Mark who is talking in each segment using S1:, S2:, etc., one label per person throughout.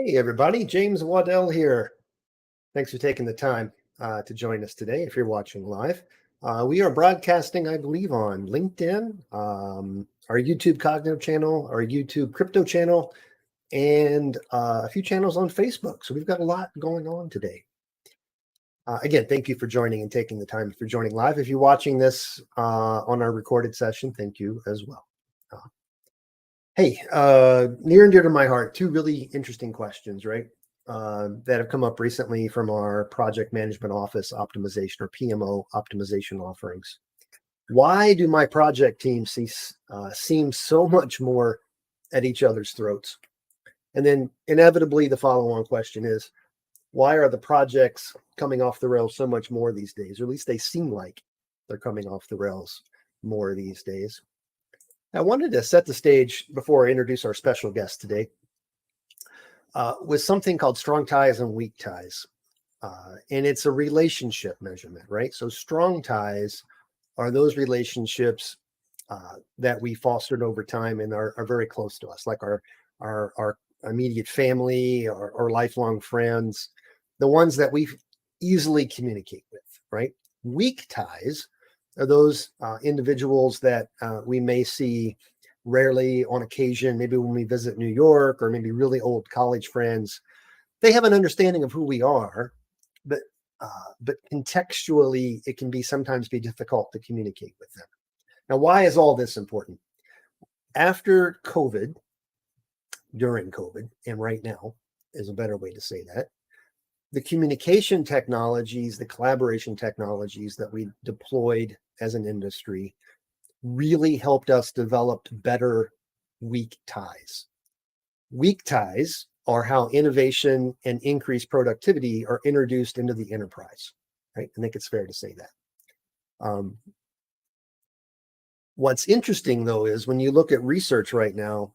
S1: Hey everybody, James Waddell here. Thanks for taking the time to join us today if you're watching live. We are broadcasting, I believe, on LinkedIn, our YouTube Cognitive channel, our YouTube Crypto channel, and a few channels on Facebook. So we've got a lot going on today. Again, thank you for joining and taking the time for joining live. If you're watching this on our recorded session, thank you as well. Hey, near and dear to my heart, two really interesting questions, right? That have come up recently from our project management office optimization or PMO optimization offerings. Why do my project teams seem so much more at each other's throats? And then inevitably the follow-on question is, why are the projects coming off the rails so much more these days? Or at least they seem like they're coming off the rails more these days. I wanted to set the stage before I introduce our special guest today with something called strong ties and weak ties. And it's a relationship measurement, right? So strong ties are those relationships that we fostered over time and are very close to us, like our immediate family or lifelong friends, the ones that we easily communicate with, right? Weak ties are those individuals that we may see rarely on occasion, maybe when we visit New York or maybe really old college friends. They have an understanding of who we are, but contextually, it can sometimes be difficult to communicate with them. Now, why is all this important? After COVID, during COVID, and right now is a better way to say that, the communication technologies, the collaboration technologies that we deployed as an industry really helped us develop better weak ties. Weak ties are how innovation and increased productivity are introduced into the enterprise, right? I think it's fair to say that. What's interesting, though, is when you look at research right now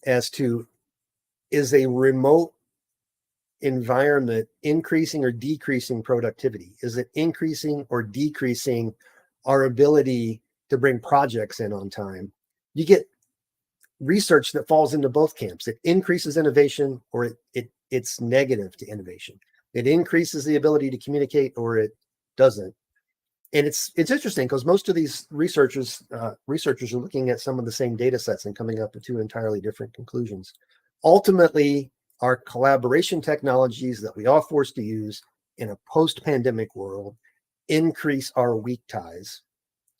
S1: as to, is a remote environment increasing or decreasing productivity? Is it increasing or decreasing our ability to bring projects in on time? You get research that falls into both camps. It increases innovation or it's negative to innovation. It increases the ability to communicate or it doesn't. And it's interesting because most of these researchers are looking at some of the same data sets and coming up with two entirely different conclusions. Ultimately, our collaboration technologies that we are forced to use in a post-pandemic world increase our weak ties.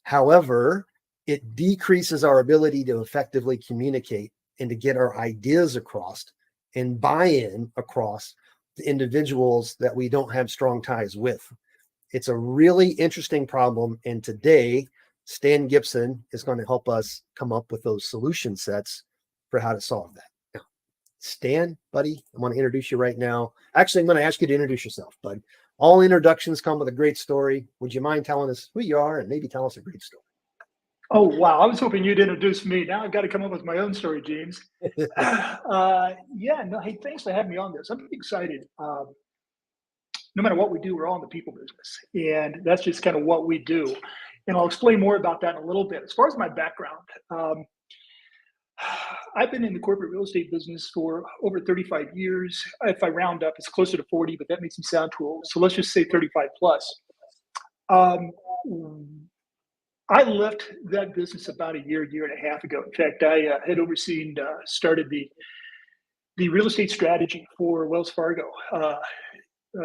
S1: However, it decreases our ability to effectively communicate and to get our ideas across and buy-in across the individuals that we don't have strong ties with. It's a really interesting problem. And today, Stan Gibson is going to help us come up with those solution sets for how to solve that. Now, Stan, buddy, I want to introduce you right now. Actually, I'm going to ask you to introduce yourself, bud. All introductions come with a great story. Would you mind telling us who you are and maybe tell us a great story?
S2: Oh, wow. I was hoping you'd introduce me. Now I've got to come up with my own story, James. Hey, thanks for having me on this. I'm pretty excited. No matter what we do, we're all in the people business. And that's just kind of what we do. And I'll explain more about that in a little bit. As far as my background, I've been in the corporate real estate business for over 35 years. If I round up, it's closer to 40, but that makes me sound too old. So let's just say 35 plus. I left that business about a year and a half ago. In fact, I had overseen, started the real estate strategy for Wells Fargo,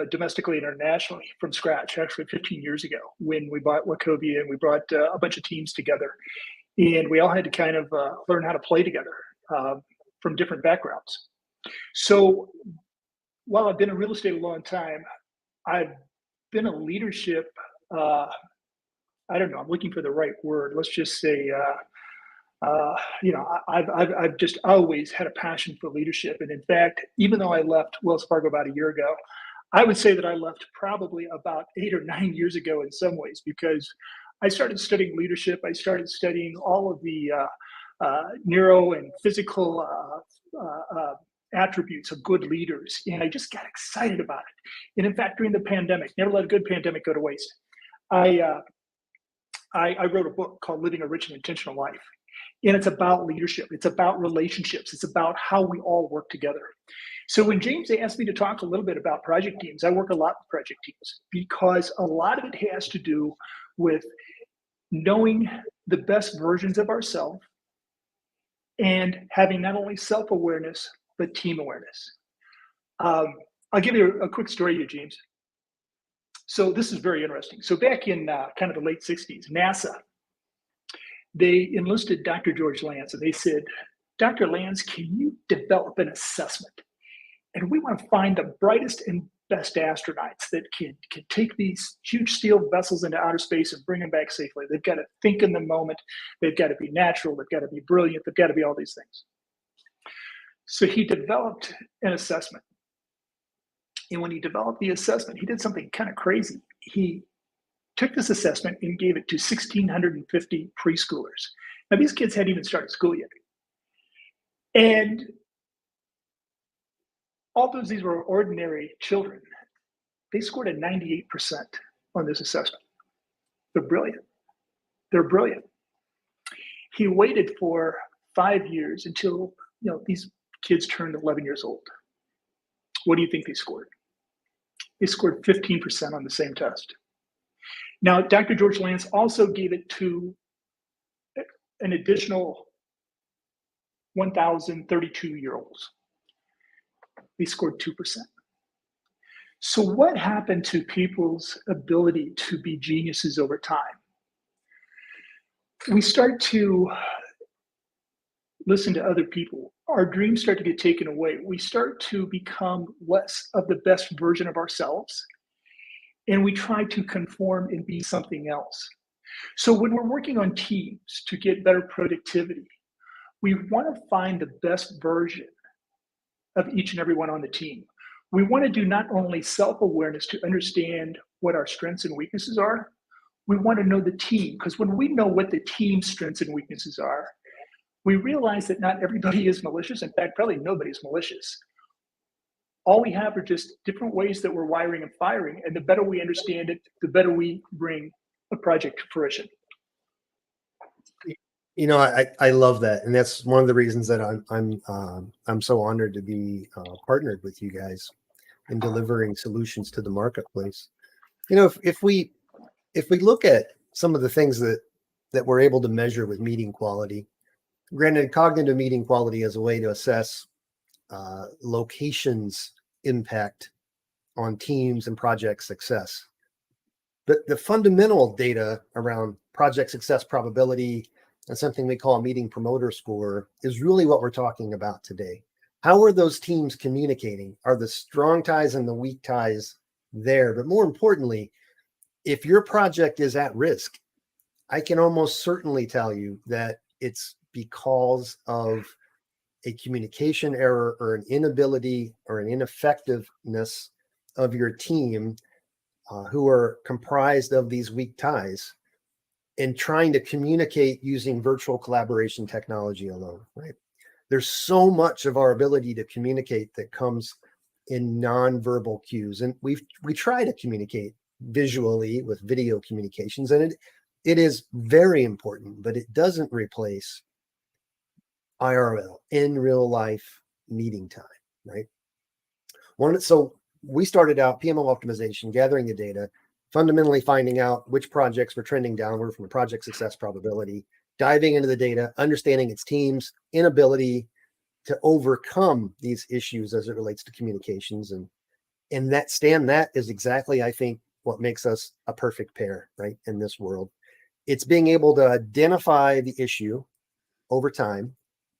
S2: domestically and internationally from scratch, actually 15 years ago when we bought Wachovia and we brought a bunch of teams together. And we all had to kind of learn how to play together from different backgrounds. So while I've been in real estate a long time, I've been a leadership, I don't know, I'm looking for the right word. Let's just say, I've just always had a passion for leadership. And in fact, even though I left Wells Fargo about a year ago, I would say that I left probably about 8 or 9 years ago in some ways, because I started studying leadership. I started studying all of the neuro and physical attributes of good leaders. And I just got excited about it. And in fact, during the pandemic, never let a good pandemic go to waste. I wrote a book called Living a Rich and Intentional Life. And it's about leadership. It's about relationships. It's about how we all work together. So when James asked me to talk a little bit about project teams, I work a lot with project teams because a lot of it has to do with knowing the best versions of ourselves and having not only self-awareness, but team awareness. I'll give you a quick story here, James. So this is very interesting. So back in kind of the late 60s, NASA, they enlisted Dr. George Lance, and they said, Dr. Lance, can you develop an assessment? And we want to find the brightest and best astronauts that can take these huge steel vessels into outer space and bring them back safely. They've got to think in the moment. They've got to be natural. They've got to be brilliant. They've got to be all these things. So he developed an assessment. And when he developed the assessment, he did something kind of crazy. He took this assessment and gave it to 1,650 preschoolers. Now, these kids hadn't even started school yet. And although these were ordinary children, they scored a 98% on this assessment. They're brilliant. They're brilliant. He waited for 5 years until these kids turned 11 years old. What do you think they scored? They scored 15% on the same test. Now, Dr. George Lance also gave it to an additional 1,032-year-olds. They scored 2%. So what happened to people's ability to be geniuses over time? We start to listen to other people. Our dreams start to get taken away. We start to become less of the best version of ourselves, and we try to conform and be something else. So when we're working on teams to get better productivity, we want to find the best version of each and everyone on the team. We want to do not only self-awareness to understand what our strengths and weaknesses are, we want to know the team, because when we know what the team's strengths and weaknesses are, we realize that not everybody is malicious. In fact, probably nobody's malicious. All we have are just different ways that we're wiring and firing, and the better we understand it, the better we bring a project to fruition.
S1: I love that, and that's one of the reasons that I'm so honored to be partnered with you guys in delivering solutions to the marketplace. If we look at some of the things that we're able to measure with meeting quality, granted, cognitive meeting quality is a way to assess locations impact on teams and project success. But the fundamental data around project success probability and something we call a meeting promoter score is really what we're talking about today. How are those teams communicating? Are the strong ties and the weak ties there? But more importantly, if your project is at risk, I can almost certainly tell you that it's because of a communication error or an inability or an ineffectiveness of your team who are comprised of these weak ties and trying to communicate using virtual collaboration technology alone, right? There's so much of our ability to communicate that comes in nonverbal cues. And we try to communicate visually with video communications, and it is very important, but it doesn't replace IRL, in real life meeting time, right? So we started out PMO optimization, gathering the data, fundamentally finding out which projects were trending downward from a project success probability, diving into the data, understanding its team's inability to overcome these issues as it relates to communications. And that is exactly, I think, what makes us a perfect pair, right, in this world. It's being able to identify the issue over time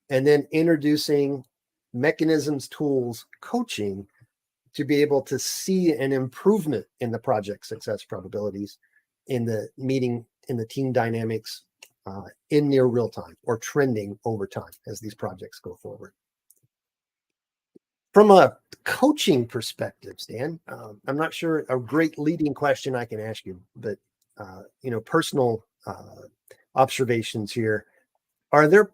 S1: and then introducing mechanisms, tools, coaching to be able to see an improvement in the project success probabilities in the team dynamics in near real time or trending over time as these projects go forward. From a coaching perspective, Stan, I'm not sure a great leading question I can ask you, but personal observations here. Are there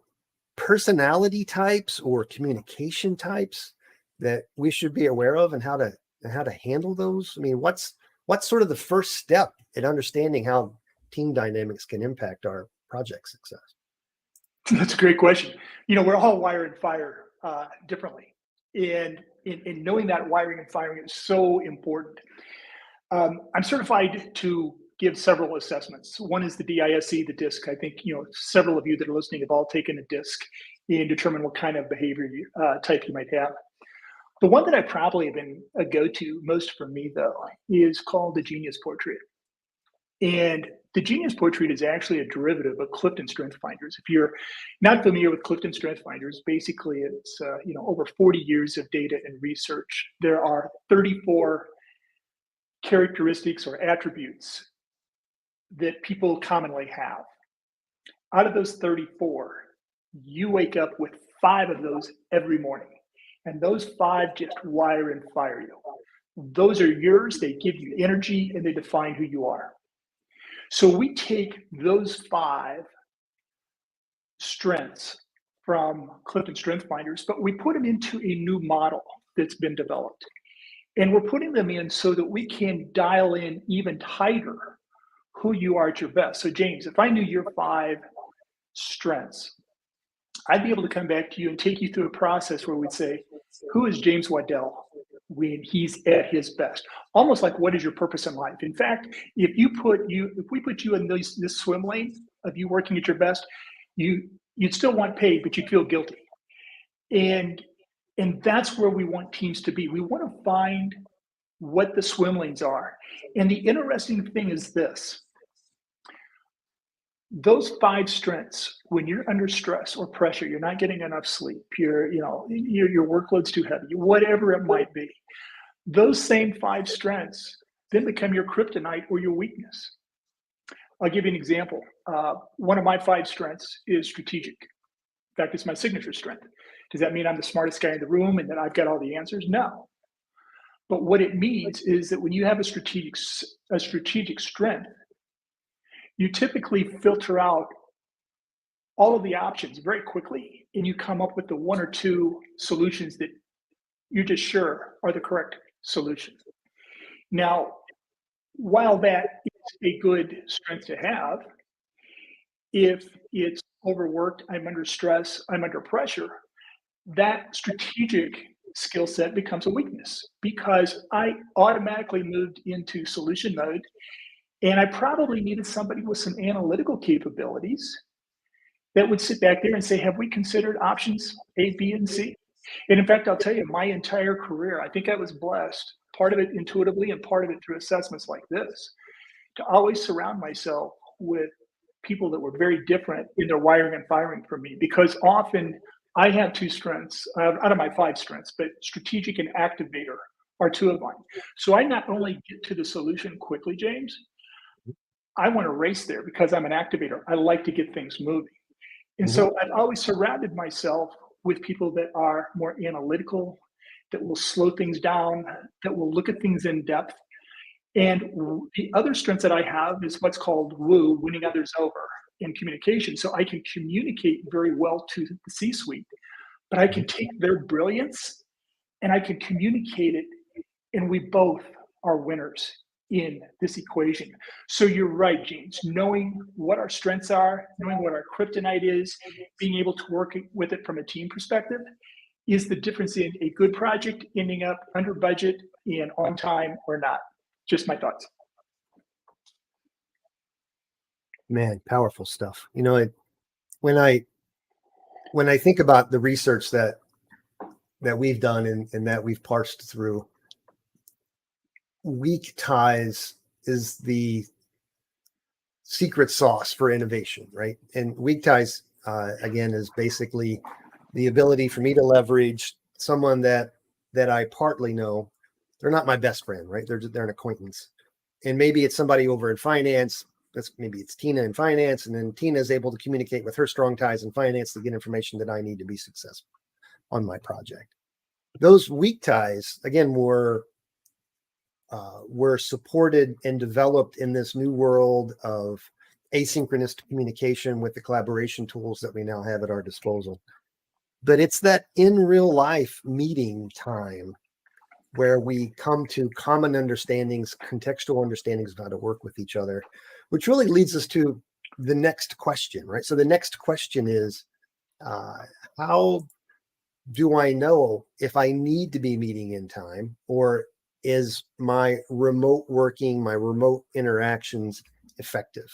S1: personality types or communication types that we should be aware of, and how to handle those? I mean, what's sort of the first step in understanding how team dynamics can impact our project success?
S2: That's a great question. We're all wired and fire differently. And in knowing that wiring and firing is so important. I'm certified to give several assessments. One is the DISC, the DISC. I think several of you that are listening have all taken a DISC and determine what kind of behavior type you might have. The one that I probably have been a go-to most for me, though, is called the Genius Portrait. And the Genius Portrait is actually a derivative of Clifton Strength Finders. If you're not familiar with Clifton Strength Finders, basically it's over 40 years of data and research. There are 34 characteristics or attributes that people commonly have. Out of those 34, you wake up with 5 of those every morning. And those 5 just wire and fire you. Those are yours. They give you energy and they define who you are. So we take those 5 strengths from Clifton Strength Finders, but we put them into a new model that's been developed. And we're putting them in so that we can dial in even tighter who you are at your best. So James, if I knew your 5 strengths, I'd be able to come back to you and take you through a process where we'd say, who is James Waddell when he's at his best? Almost like, what is your purpose in life? In fact, if we put you in this swim lane of you working at your best, you'd still want paid, but you'd feel guilty. And that's where we want teams to be. We want to find what the swim lanes are. And the interesting thing is this. Those 5 strengths, when you're under stress or pressure, you're not getting enough sleep, your workload's too heavy, whatever it might be, those same 5 strengths then become your kryptonite or your weakness. I'll give you an example. One of my 5 strengths is strategic. In fact, it's my signature strength. Does that mean I'm the smartest guy in the room and that I've got all the answers? No. But what it means is that when you have a strategic strength, you typically filter out all of the options very quickly, and you come up with the 1 or 2 solutions that you're just sure are the correct solution. Now, while that is a good strength to have, if it's overworked, I'm under stress, I'm under pressure, that strategic skill set becomes a weakness because I automatically moved into solution mode. And I probably needed somebody with some analytical capabilities that would sit back there and say, have we considered options A, B, and C? And in fact, I'll tell you, my entire career, I think I was blessed, part of it intuitively and part of it through assessments like this, to always surround myself with people that were very different in their wiring and firing from me, because often I have 2 strengths out of my 5 strengths, but strategic and activator are 2 of mine. So I not only get to the solution quickly, James, I want to race there because I'm an activator. I like to get things moving. And so I've always surrounded myself with people that are more analytical, that will slow things down, that will look at things in depth. And the other strength that I have is what's called woo, winning others over in communication. So I can communicate very well to the C-suite, but I can take their brilliance and I can communicate it, and we both are winners in this equation. So you're right, James, knowing what our strengths are, knowing what our kryptonite is, being able to work with it from a team perspective is the difference in a good project ending up under budget and on time or not. Just my thoughts.
S1: Man, powerful stuff. When I think about the research that we've done and that we've parsed through, weak ties is the secret sauce for innovation, right? And weak ties, again, is basically the ability for me to leverage someone that I partly know they're not my best friend, right? They're an acquaintance. And maybe it's somebody over in finance. Maybe it's Tina in finance, and then Tina is able to communicate with her strong ties in finance to get information that I need to be successful on my project. Those weak ties, again, were supported and developed in this new world of asynchronous communication with the collaboration tools that we now have at our disposal. But it's that in real life meeting time where we come to common understandings, contextual understandings of how to work with each other, which really leads us to the next question, right? So the next question is, how do I know if I need to be meeting in time, or is my remote working, my remote interactions effective?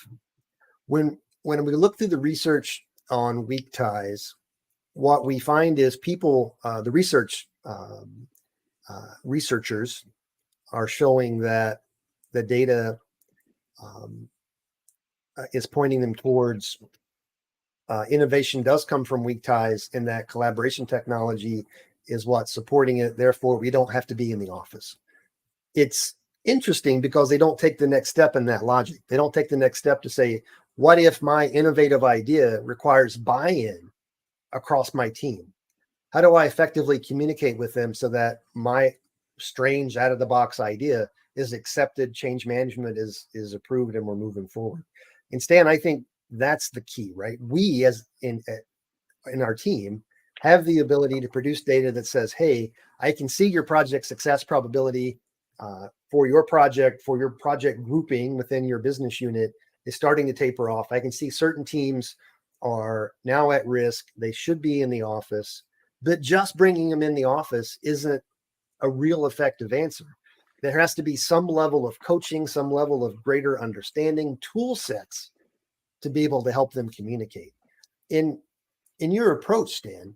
S1: When we look through the research on weak ties, what we find is people, the researchers are showing that the data is pointing them towards innovation does come from weak ties, and that collaboration technology is what's supporting it. Therefore, we don't have to be in the office. It's interesting because they don't take the next step in that logic. They don't take the next step to say, what if my innovative idea requires buy-in across my team? How do I effectively communicate with them so that my strange out-of-the-box idea is accepted, change management is approved, and we're moving forward? And Stan, I think that's the key, right? We, as in our team, have the ability to produce data that says, hey, I can see your project success probability for your project grouping within your business unit is starting to taper off. I can see certain teams are now at risk. They should be in the office, but just bringing them in the office isn't a real effective answer. There has to be some level of coaching, some level of greater understanding, tool sets to be able to help them communicate. In your approach, Stan,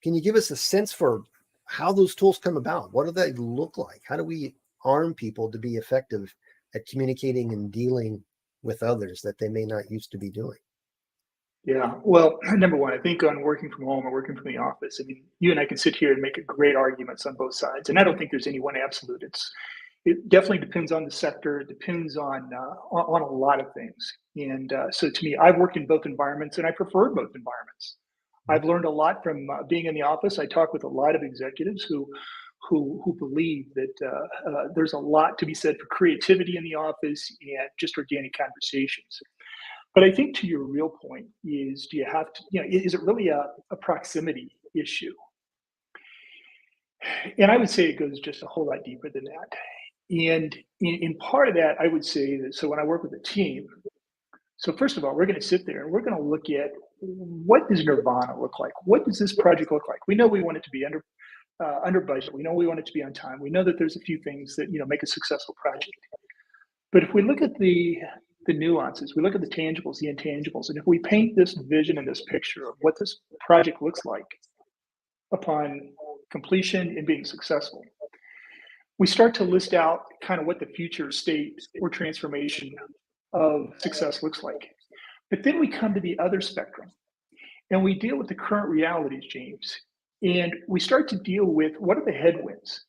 S1: can you give us a sense for how those tools come about? What do they look like? How do we arm people to be effective at communicating and dealing with others that they may not used to be doing?
S2: Yeah, well, number one, I think on working from home or working from the office, I mean, you and I can sit here and make great arguments on both sides, and I don't think there's any one absolute. It definitely depends on the sector. It depends on a lot of things. And so to me, I've worked in both environments, and I prefer both environments. I've learned a lot from being in the office. I talk with a lot of executives who believe that there's a lot to be said for creativity in the office and just organic conversations. But I think to your real point is, do you have to, is it really a proximity issue? And I would say it goes just a whole lot deeper than that. And in part of that, I would say that, so when I work with a team, so first of all, we're going to sit there and we're going to look at, what does Nirvana look like? What does this project look like? We know we want it to be under budget. We know we want it to be on time. We know that there's a few things that make a successful project. But if we look at the nuances, we look at the tangibles, the intangibles, and if we paint this vision and this picture of what this project looks like upon completion and being successful, we start to list out kind of what the future state or transformation of success looks like. But then we come to the other spectrum and we deal with the current realities, James, and we start to deal with, what are the headwinds?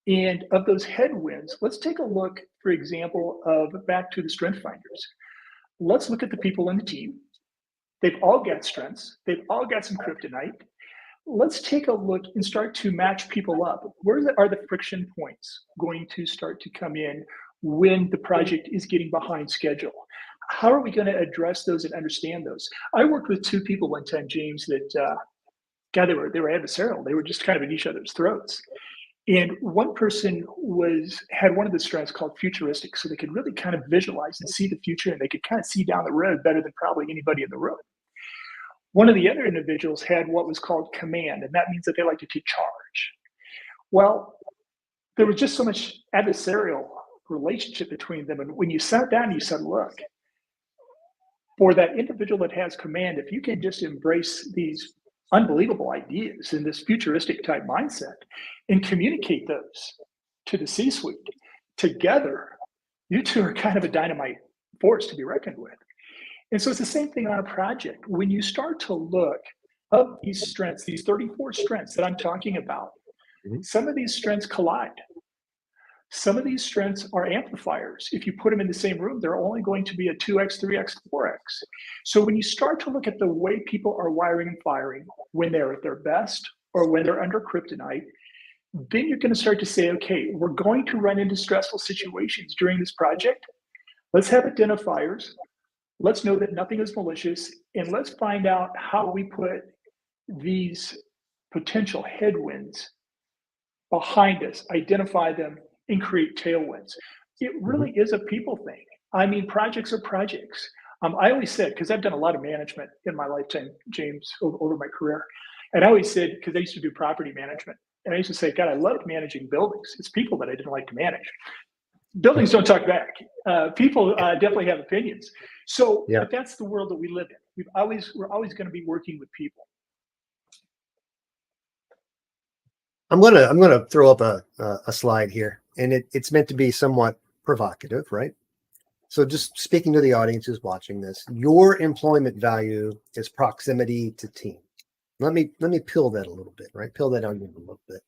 S2: And of those headwinds, let's take a look, for example, back to the strength finders. Let's look at the people in the team. They've all got strengths. They've all got some kryptonite. Let's take a look and start to match people up. Where are the friction points going to start to come in when the project is getting behind schedule? How are we going to address those and understand those? I worked with two people one time, James, that, they were adversarial. They were just kind of at each other's throats. And one person had one of the strengths called futuristic, so they could really kind of visualize and see the future, and they could kind of see down the road better than probably anybody in the room. One of the other individuals had what was called command, and that means that they like to take charge. Well, there was just so much adversarial relationship between them, and when you sat down and you said, look, for that individual that has command, if you can just embrace these unbelievable ideas in this futuristic type mindset and communicate those to the C-suite, together, you two are kind of a dynamite force to be reckoned with. And so it's the same thing on a project. When you start to look at these strengths, these 34 strengths that I'm talking about, some of these strengths collide. Some of these strengths are amplifiers. If you put them in the same room, they're only going to be a 2x, 3x, 4x. So when you start to look at the way people are wiring and firing when they're at their best or when they're under kryptonite, then you're going to start to say, okay, we're going to run into stressful situations during this project. Let's have identifiers. Let's know that nothing is malicious. And let's find out how we put these potential headwinds behind us, identify them, and create tailwinds. It really is a people thing. I mean, projects are projects. I always said, because I've done a lot of management in my lifetime, James, over my career. And I always said, because I used to do property management, and I used to say, God, I loved managing buildings. It's people that I didn't like to manage. Buildings don't talk back. People definitely have opinions. So, but that's the world that we live in. We're always going to be working with people.
S1: I'm gonna throw up a slide here, and it's meant to be somewhat provocative, right? So just speaking to the audience who's watching this, your employment value is proximity to team. Let me peel that a little bit, right? Peel that onion a little bit.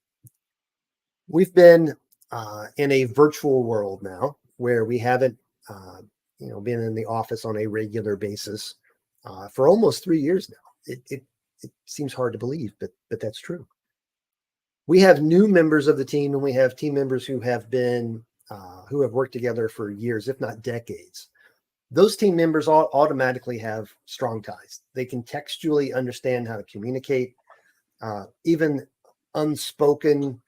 S1: We've been in a virtual world now where we haven't been in the office on a regular basis for almost 3 years now. It seems hard to believe, but that's true. We have new members of the team, and we have team members who have been who have worked together for years, if not decades. Those team members all automatically have strong ties. They can textually understand how to communicate. Even unspoken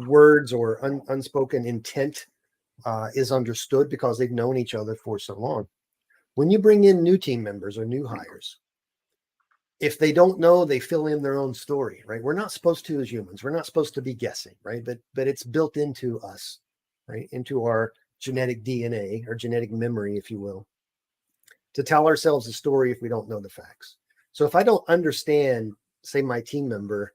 S1: words or unspoken intent is understood because they've known each other for so long. When you bring in new team members or new hires, if they don't know, they fill in their own story, right? We're not supposed to, as humans, we're not supposed to be guessing, right? But it's built into us, right? Into our genetic DNA or genetic memory, if you will, to tell ourselves a story if we don't know the facts. So if I don't understand, say, my team member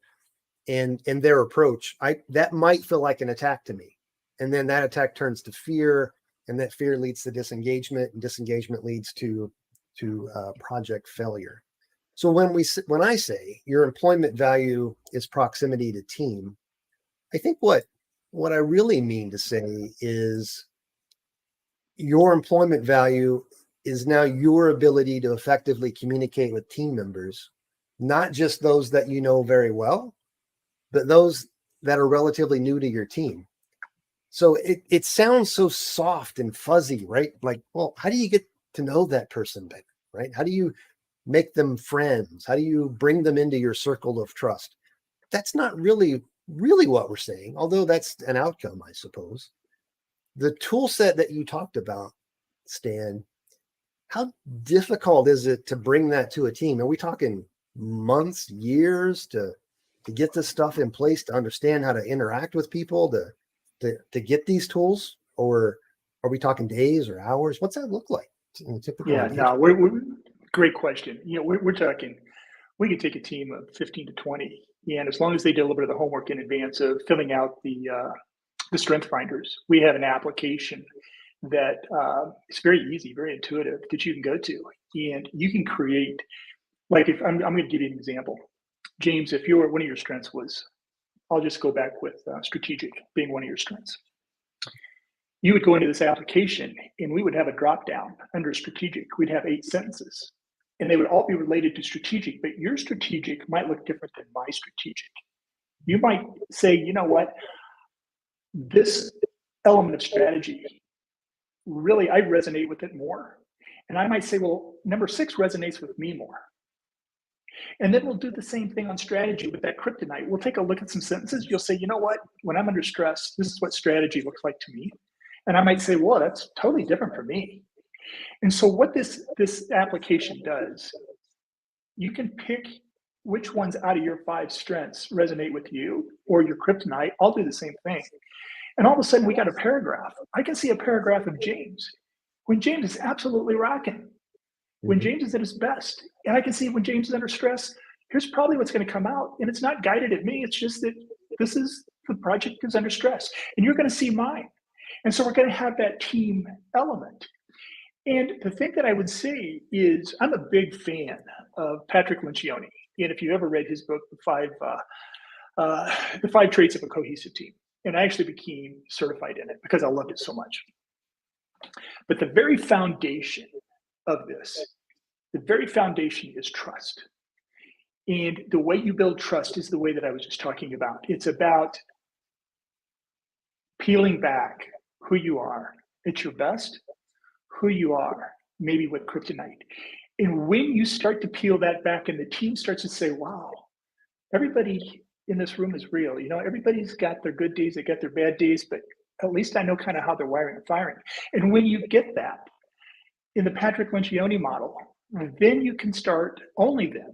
S1: and their approach, that might feel like an attack to me. And then that attack turns to fear, and that fear leads to disengagement, and disengagement leads to project failure. So when I say your employment value is proximity to team, I think what I really mean to say is your employment value is now your ability to effectively communicate with team members, not just those that you know very well, but those that are relatively new to your team. So it sounds so soft and fuzzy, right? Like, well, how do you get to know that person better, right? How do you make them friends? How do you bring them into your circle of trust? That's not really what we're saying, although that's an outcome, I suppose. The tool set that you talked about, Stan, how difficult is it to bring that to a team? Are we talking months, years to get this stuff in place, to understand how to interact with people, to get these tools? Or are we talking days or hours? What's that look like in a typical engagement?
S2: we're great question. We're talking, we could take a team of 15 to 20, and as long as they do a little bit of the homework in advance of filling out the strength finders, we have an application that is very easy, very intuitive, that you can go to, and you can create, like, if I'm going to give you an example. James, if one of your strengths was, I'll just go back with strategic being one of your strengths. You would go into this application and we would have a drop down under strategic. We'd have 8 sentences and they would all be related to strategic, but your strategic might look different than my strategic. You might say, you know what, this element of strategy, really, I resonate with it more. And I might say, well, number 6 resonates with me more. And then we'll do the same thing on strategy with that kryptonite. We'll take a look at some sentences. You'll say, you know what, when I'm under stress, this is what strategy looks like to me. And I might say, well, that's totally different for me. And so what this application does, you can pick which ones out of your 5 strengths resonate with you or your kryptonite. I'll do the same thing. And all of a sudden we got a paragraph. I can see a paragraph of James when James is absolutely rocking, when James is at his best. And I can see when James is under stress, here's probably what's going to come out. And it's not guided at me. It's just that this is the project is under stress. And you're going to see mine. And so we're going to have that team element. And the thing that I would say is I'm a big fan of Patrick Lencioni. And if you ever read his book, The Five Traits of a Cohesive Team, And I actually became certified in it because I loved it so much. But the very foundation of this, the very foundation is trust. And the way you build trust is the way that I was just talking about. It's about peeling back who you are at your best, who you are, maybe with kryptonite. And when you start to peel that back and the team starts to say, wow, everybody in this room is real. Everybody's got their good days, they got their bad days, but at least I know kind of how they're wiring and firing. And when you get that in the Patrick Lencioni model, then you can start, only then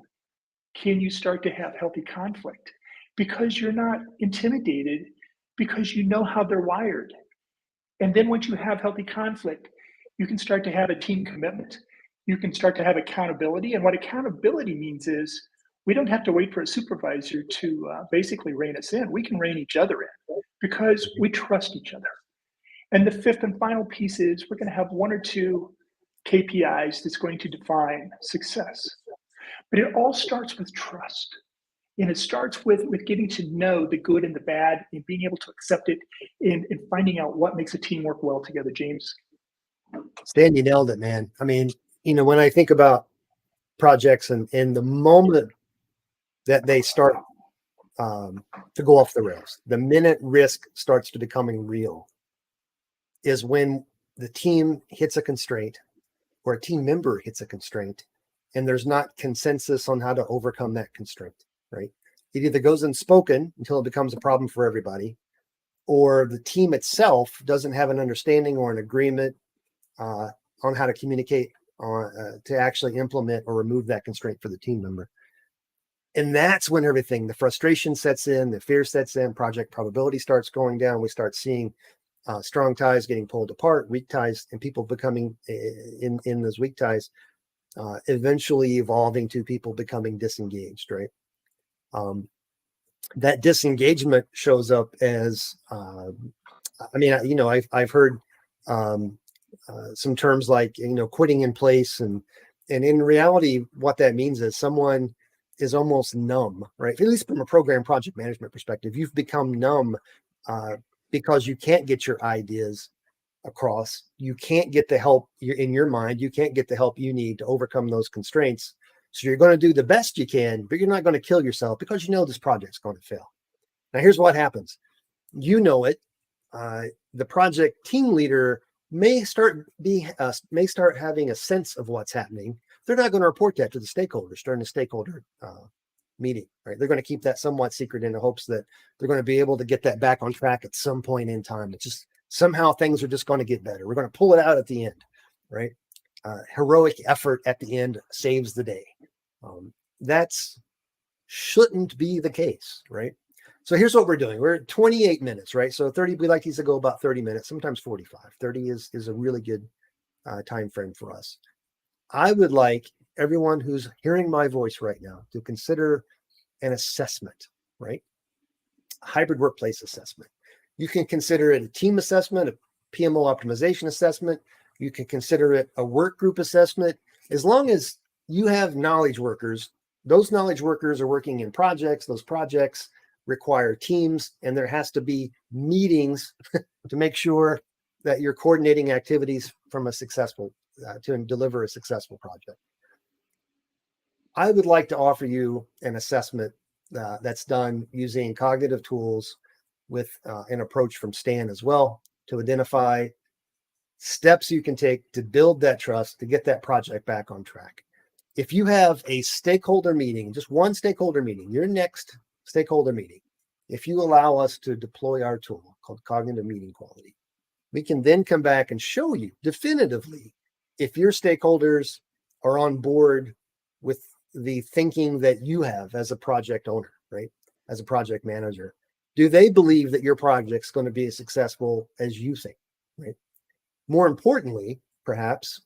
S2: can you start to have healthy conflict, because you're not intimidated, because you know how they're wired. And then once you have healthy conflict, you can start to have a team commitment. You can start to have accountability. And what accountability means is we don't have to wait for a supervisor to basically rein us in. We can rein each other in because we trust each other. And the fifth and final piece is we're going to have one or two KPIs that's going to define success. But it all starts with trust. And it starts with getting to know the good and the bad and being able to accept it and finding out what makes a team work well together, James.
S1: Stan, you nailed it, man. I mean, when I think about projects and the moment that they start to go off the rails, the minute risk starts to becoming real is when the team hits a constraint or a team member hits a constraint and there's not consensus on how to overcome that constraint, right? It either goes unspoken until it becomes a problem for everybody, or the team itself doesn't have an understanding or an agreement on how to communicate to actually implement or remove that constraint for the team member. And that's when the frustration sets in, the fear sets in, project probability starts going down. We start seeing strong ties getting pulled apart, weak ties, and people becoming in those weak ties, eventually evolving to people becoming disengaged, right? That disengagement shows up as, I've heard some terms like, quitting in place. And in reality, what that means is someone is almost numb, right? At least from a program project management perspective, you've become numb because you can't get your ideas across. You can't get the help in your mind. You can't get the help you need to overcome those constraints. So you're going to do the best you can, but you're not going to kill yourself because this project's going to fail. Now, here's what happens. It. The project team leader may start having a sense of what's happening. They're not going to report that to the stakeholders during the stakeholder meeting, right? They're going to keep that somewhat secret in the hopes that they're going to be able to get that back on track at some point in time. It's just somehow things are just going to get better. We're going to pull it out at the end, right? Heroic effort at the end saves the day. That's shouldn't be the case, right? So here's what we're doing. We're at 28 minutes, right? So 30, we like these to go about 30 minutes, sometimes 45. 30 is a really good time frame for us. I would like everyone who's hearing my voice right now to consider an assessment, right? A hybrid workplace assessment. You can consider it a team assessment, a PMO optimization assessment. You can consider it a work group assessment. As long as you have knowledge workers, those knowledge workers are working in projects. Those projects require teams, and there has to be meetings to make sure that you're coordinating activities from a successful to deliver a successful project. I would like to offer you an assessment that's done using cognitive tools with an approach from Stan as well to identify steps you can take to build that trust, to get that project back on track. If you have a stakeholder meeting, just one stakeholder meeting, your next stakeholder meeting, if you allow us to deploy our tool called Cognitive Meeting Quality, we can then come back and show you definitively if your stakeholders are on board with the thinking that you have as a project owner, right? As a project manager. Do they believe that your project's going to be as successful as you think, right? More importantly, perhaps,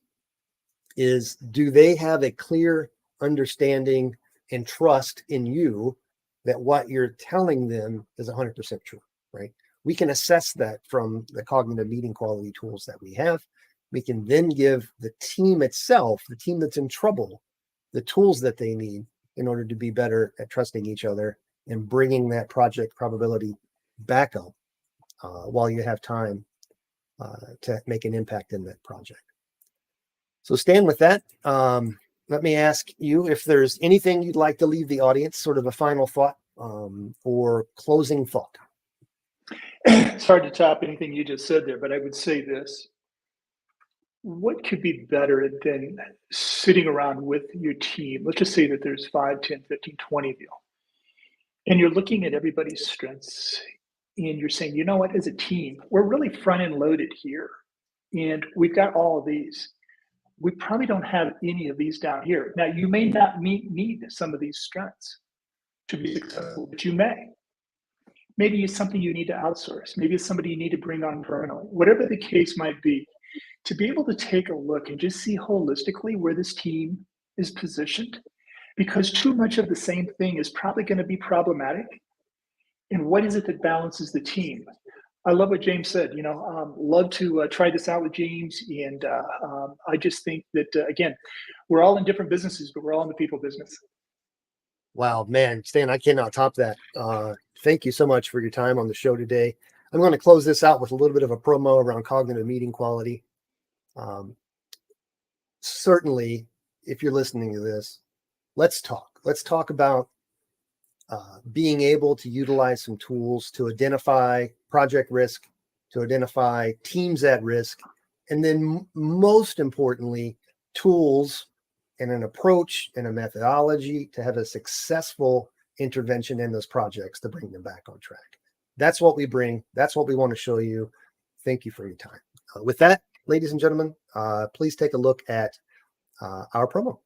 S1: is do they have a clear understanding and trust in you that what you're telling them is 100% true, right? We can assess that from the cognitive meeting quality tools that we have. We can then give the team itself, the team that's in trouble, the tools that they need in order to be better at trusting each other and bringing that project probability back up while you have time to make an impact in that project. So Stan, with that, let me ask you if there's anything you'd like to leave the audience, sort of a final thought or closing thought.
S2: It's hard to top anything you just said there, but I would say this. What could be better than sitting around with your team? Let's just say that there's 5, 10, 15, 20 of you, and you're looking at everybody's strengths, and you're saying, you know what, as a team, we're really front end loaded here, and we've got all of these. We probably don't have any of these down here. Now, you may not need some of these strengths to be successful, but you may. Maybe it's something you need to outsource. Maybe it's somebody you need to bring on permanently. Whatever the case might be, to be able to take a look and just see holistically where this team is positioned, because too much of the same thing is probably going to be problematic. And what is it that balances the team? I love what James said. Love to try this out with James. And I just think that, again, we're all in different businesses, but we're all in the people business.
S1: Wow, man, Stan, I cannot top that. Thank you so much for your time on the show today. I'm going to close this out with a little bit of a promo around cognitive meeting quality. Certainly, if you're listening to this, let's talk. Let's talk about being able to utilize some tools to identify project risk, to identify teams at risk, and then most importantly, tools and an approach and a methodology to have a successful intervention in those projects to bring them back on track. That's what we bring. That's what we want to show you. Thank you for your time. With that, ladies and gentlemen, please take a look at our promo.